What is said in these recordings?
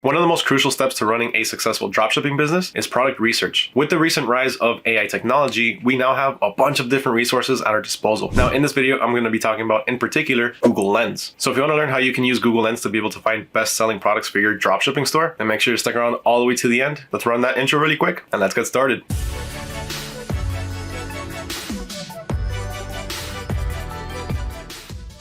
One of the most crucial steps to running a successful dropshipping business is product research. With the recent rise of AI technology, we now have a bunch of different resources at our disposal. Now, in this video, I'm going to be talking about, in particular, Google Lens. So if you want to learn how you can use Google Lens to be able to find best-selling products for your dropshipping store, then make sure to stick around all the way to the end. Let's run that intro really quick, and let's get started.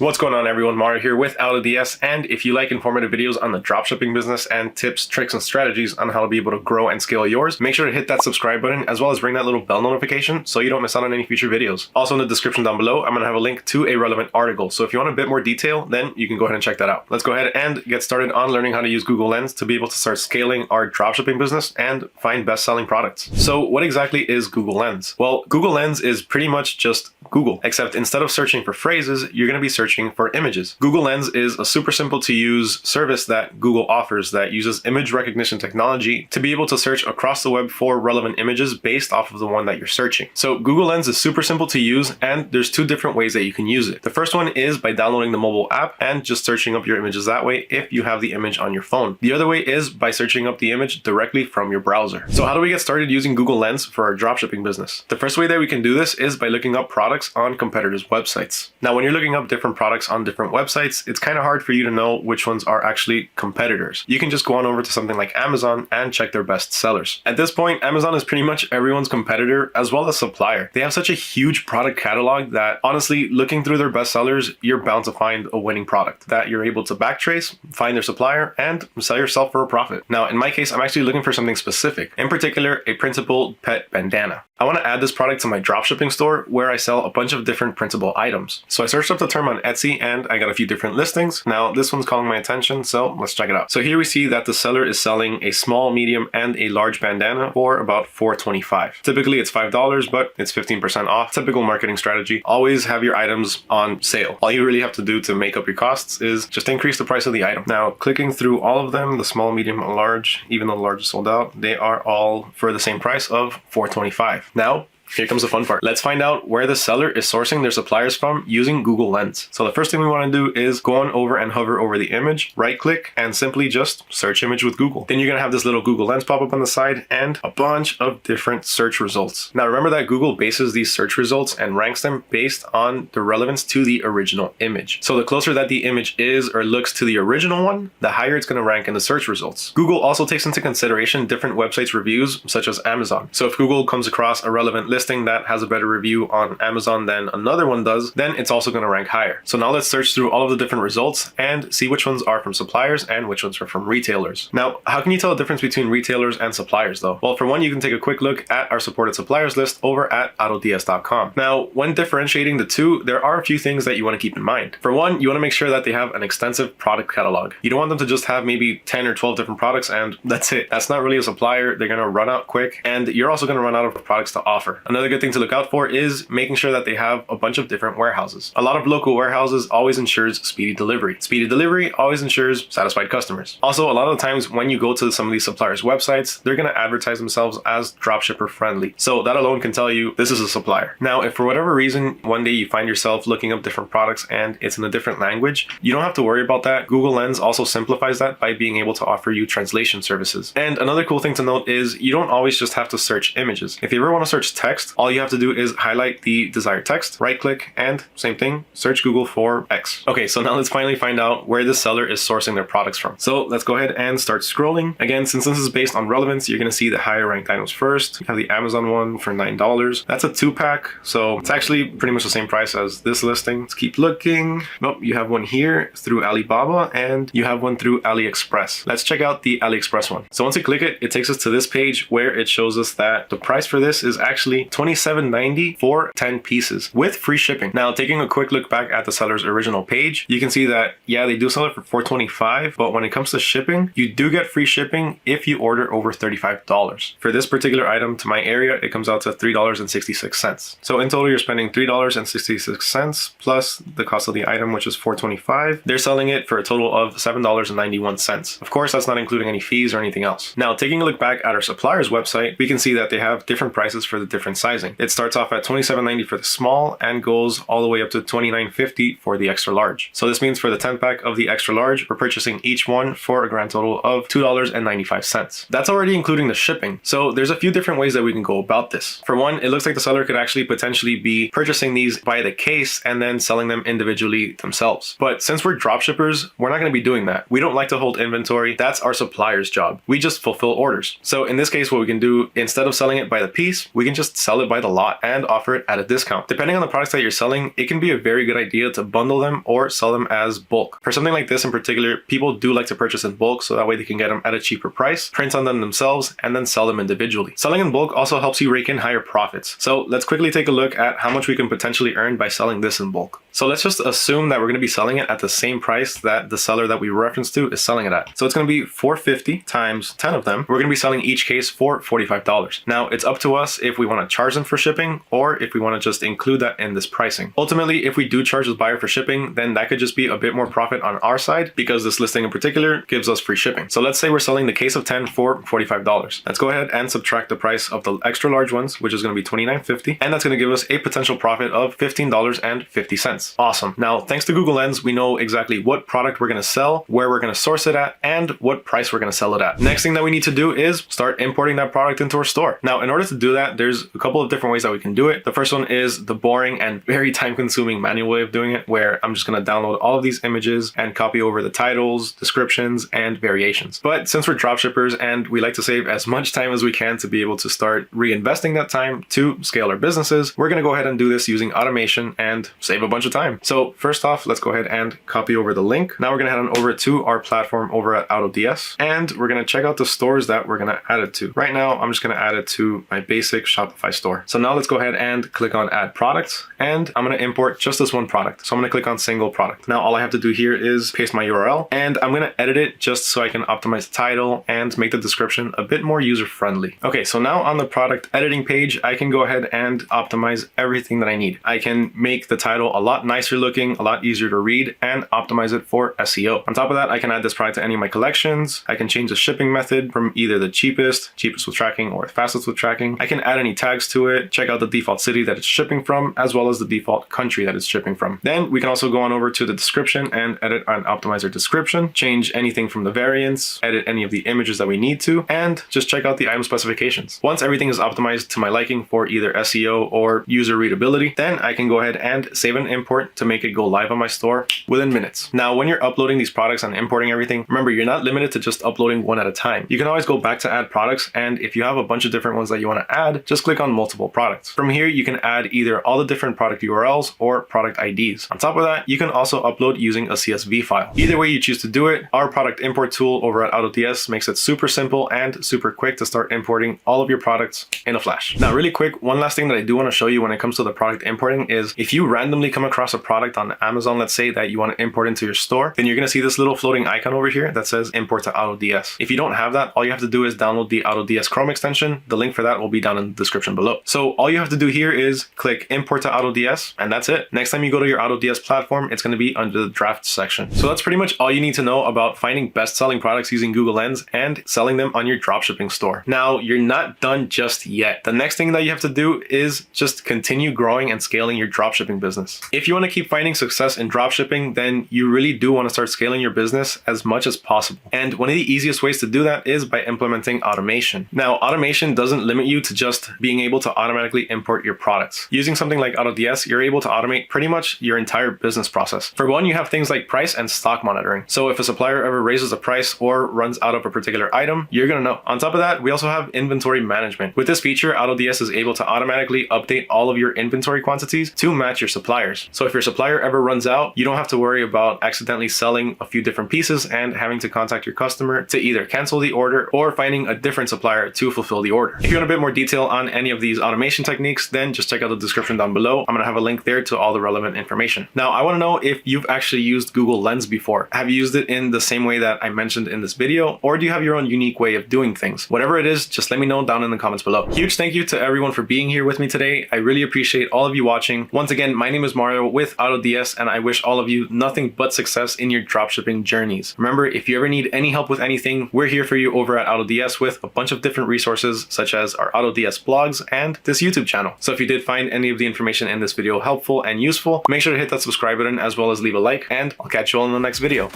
What's going on, everyone? Mario here with AutoDS, and if you like informative videos on the dropshipping business and tips, tricks, and strategies on how to be able to grow and scale yours, make sure to hit that subscribe button as well as ring that little bell notification so you don't miss out on any future videos. Also in the description down below, I'm going to have a link to a relevant article, so if you want a bit more detail, then you can go ahead and check that out. Let's go ahead and get started on learning how to use Google Lens to be able to start scaling our dropshipping business and find best-selling products. So what exactly is Google Lens? Well, Google Lens is pretty much just Google, except instead of searching for phrases, you're going to be searching for images. Google Lens is a super simple to use service that Google offers that uses image recognition technology to be able to search across the web for relevant images based off of the one that you're searching. So Google Lens is super simple to use, and there's two different ways that you can use it. The first one is by downloading the mobile app and just searching up your images that way if you have the image on your phone. The other way is by searching up the image directly from your browser. So how do we get started using Google Lens for our dropshipping business? The first way that we can do this is by looking up products on competitors' websites. Now, when you're looking up different products on different websites, it's kind of hard for you to know which ones are actually competitors. You can just go on over to something like Amazon and check their best sellers. At this point, Amazon is pretty much everyone's competitor as well as supplier. They have such a huge product catalog that honestly, looking through their best sellers, you're bound to find a winning product that you're able to backtrace, find their supplier, and sell yourself for a profit. Now, in my case, I'm actually looking for something specific, in particular, a printable pet bandana. I want to add this product to my dropshipping store where I sell a bunch of different printable items. So I searched up the term on Etsy and I got a few different listings. Now this one's calling my attention, so let's check it out. So here we see that the seller is selling a small, medium, and a large bandana for about $4.25. Typically it's $5, but it's 15% off. Typical marketing strategy. Always have your items on sale. All you really have to do to make up your costs is just increase the price of the item. Now clicking through all of them, the small, medium, and large, even though the large is sold out, they are all for the same price of $4.25. Now, here comes the fun part. Let's find out where the seller is sourcing their suppliers from using Google Lens. So the first thing we want to do is go on over and hover over the image, right click, and simply just search image with Google. Then you're going to have this little Google Lens pop up on the side and a bunch of different search results. Now remember that Google bases these search results and ranks them based on the relevance to the original image. So the closer that the image is or looks to the original one, the higher it's going to rank in the search results. Google also takes into consideration different websites' reviews, such as Amazon. So if Google comes across a relevant listing that has a better review on Amazon than another one does, then it's also going to rank higher. So now let's search through all of the different results and see which ones are from suppliers and which ones are from retailers. Now, how can you tell the difference between retailers and suppliers though? Well, for one, you can take a quick look at our supported suppliers list over at autods.com. Now, when differentiating the two, there are a few things that you want to keep in mind. For one, you want to make sure that they have an extensive product catalog. You don't want them to just have maybe 10 or 12 different products and that's it. That's not really a supplier. They're going to run out quick and you're also going to run out of products to offer. Another good thing to look out for is making sure that they have a bunch of different warehouses. A lot of local warehouses always ensures speedy delivery. Speedy delivery always ensures satisfied customers. Also, a lot of the times when you go to some of these suppliers' websites, they're going to advertise themselves as dropshipper friendly. So that alone can tell you this is a supplier. Now, if for whatever reason, one day you find yourself looking up different products and it's in a different language, you don't have to worry about that. Google Lens also simplifies that by being able to offer you translation services. And another cool thing to note is you don't always just have to search images. If you ever want to search text, all you have to do is highlight the desired text, right click, and same thing, search Google for X. Okay, so now let's finally find out where the seller is sourcing their products from. So let's go ahead and start scrolling. Again, since this is based on relevance, you're gonna see the higher ranked items first. You have the Amazon one for $9. That's a 2-pack, so it's actually pretty much the same price as this listing. Let's keep looking. Nope, you have one here through Alibaba and you have one through AliExpress. Let's check out the AliExpress one. So once you click it, it takes us to this page where it shows us that the price for this is actually $27.90 for 10 pieces with free shipping. Now, taking a quick look back at the seller's original page, you can see that, yeah, they do sell it for $4.25, but when it comes to shipping, you do get free shipping if you order over $35. For this particular item to my area, it comes out to $3.66. So in total, you're spending $3.66 plus the cost of the item, which is $4.25. They're selling it for a total of $7.91. Of course, that's not including any fees or anything else. Now, taking a look back at our supplier's website, we can see that they have different prices for the different different sizing. It starts off at $27.90 for the small and goes all the way up to $29.50 for the extra large. So this means for the 10 pack of the extra large, we're purchasing each one for a grand total of $2.95. That's already including the shipping. So there's a few different ways that we can go about this. For one, it looks like the seller could actually potentially be purchasing these by the case and then selling them individually themselves. But since we're dropshippers, we're not going to be doing that. We don't like to hold inventory. That's our supplier's job. We just fulfill orders. So in this case, what we can do, instead of selling it by the piece, we can just sell it by the lot and offer it at a discount. Depending on the products that you're selling, it can be a very good idea to bundle them or sell them as bulk. For something like this in particular, people do like to purchase in bulk so that way they can get them at a cheaper price, print on them themselves, and then sell them individually. Selling in bulk also helps you rake in higher profits. So let's quickly take a look at how much we can potentially earn by selling this in bulk. So let's just assume that we're going to be selling it at the same price that the seller that we referenced to is selling it at. So it's going to be $4.50 times 10 of them. We're going to be selling each case for $45. Now it's up to us if we want to charge them for shipping or if we want to just include that in this pricing. Ultimately, if we do charge the buyer for shipping, then that could just be a bit more profit on our side because this listing in particular gives us free shipping. So let's say we're selling the case of 10 for $45. Let's go ahead and subtract the price of the extra large ones, which is going to be $29.50, and that's going to give us a potential profit of $15.50. Awesome. Now, thanks to Google Lens, we know exactly what product we're going to sell, where we're going to source it at, and what price we're going to sell it at. Next thing that we need to do is start importing that product into our store. Now, in order to do that, there's a couple of different ways that we can do it. The first one is the boring and very time-consuming manual way of doing it, where I'm just going to download all of these images and copy over the titles, descriptions, and variations. But since we're dropshippers and we like to save as much time as we can to be able to start reinvesting that time to scale our businesses, we're going to go ahead and do this using automation and save a bunch of time. So first off, let's go ahead and copy over the link. Now we're going to head on over to our platform over at AutoDS, and we're going to check out the stores that we're going to add it to. Right now, I'm just going to add it to my basic Shopify store. So now let's go ahead and click on add products, and I'm going to import just this one product. So I'm going to click on single product. Now all I have to do here is paste my URL, and I'm going to edit it just so I can optimize the title and make the description a bit more user-friendly. Okay, so now on the product editing page, I can go ahead and optimize everything that I need. I can make the title a lot nicer looking, a lot easier to read, and optimize it for SEO. On top of that, I can add this product to any of my collections. I can change the shipping method from either the cheapest with tracking, or fastest with tracking. I can add any tags to it, check out the default city that it's shipping from, as well as the default country that it's shipping from. Then we can also go on over to the description and edit and optimize our description, change anything from the variants, edit any of the images that we need to, and just check out the item specifications. Once everything is optimized to my liking for either SEO or user readability, then I can go ahead and save an import to make it go live on my store within minutes. Now, when you're uploading these products and importing everything, remember, you're not limited to just uploading one at a time. You can always go back to add products, and if you have a bunch of different ones that you want to add, just click on multiple products. From here, you can add either all the different product URLs or product IDs. On top of that, you can also upload using a CSV file. Either way you choose to do it, our product import tool over at AutoDS makes it super simple and super quick to start importing all of your products in a flash. Now, really quick, one last thing that I do want to show you when it comes to the product importing is if you randomly come across a product on Amazon, let's say, that you want to import into your store, then you're going to see this little floating icon over here that says import to AutoDS. If you don't have that, all you have to do is download the AutoDS Chrome extension. The link for that will be down in the description below. So all you have to do here is click import to AutoDS, and that's it. Next time you go to your AutoDS platform, it's going to be under the draft section. So that's pretty much all you need to know about finding best-selling products using Google Lens and selling them on your dropshipping store. Now, you're not done just yet. The next thing that you have to do is just continue growing and scaling your dropshipping business. If you want to keep finding success in dropshipping, then you really do want to start scaling your business as much as possible. And one of the easiest ways to do that is by implementing automation. Now, automation doesn't limit you to just being able to automatically import your products. Using something like AutoDS, you're able to automate pretty much your entire business process. For one, you have things like price and stock monitoring. So if a supplier ever raises a price or runs out of a particular item, you're going to know. On top of that, we also have inventory management. With this feature, AutoDS is able to automatically update all of your inventory quantities to match your suppliers. So if your supplier ever runs out, you don't have to worry about accidentally selling a few different pieces and having to contact your customer to either cancel the order or finding a different supplier to fulfill the order. If you want a bit more detail on any of these automation techniques, then just check out the description down below. I'm going to have a link there to all the relevant information. Now, I want to know if you've actually used Google Lens before. Have you used it in the same way that I mentioned in this video, or do you have your own unique way of doing things? Whatever it is, just let me know down in the comments below. Huge thank you to everyone for being here with me today. I really appreciate all of you watching. Once again, my name is Mario. tutorial with AutoDS, and I wish all of you nothing but success in your dropshipping journeys. Remember, if you ever need any help with anything, we're here for you over at AutoDS with a bunch of different resources such as our AutoDS blogs and this YouTube channel. So if you did find any of the information in this video helpful and useful, make sure to hit that subscribe button as well as leave a like, and I'll catch you all in the next video.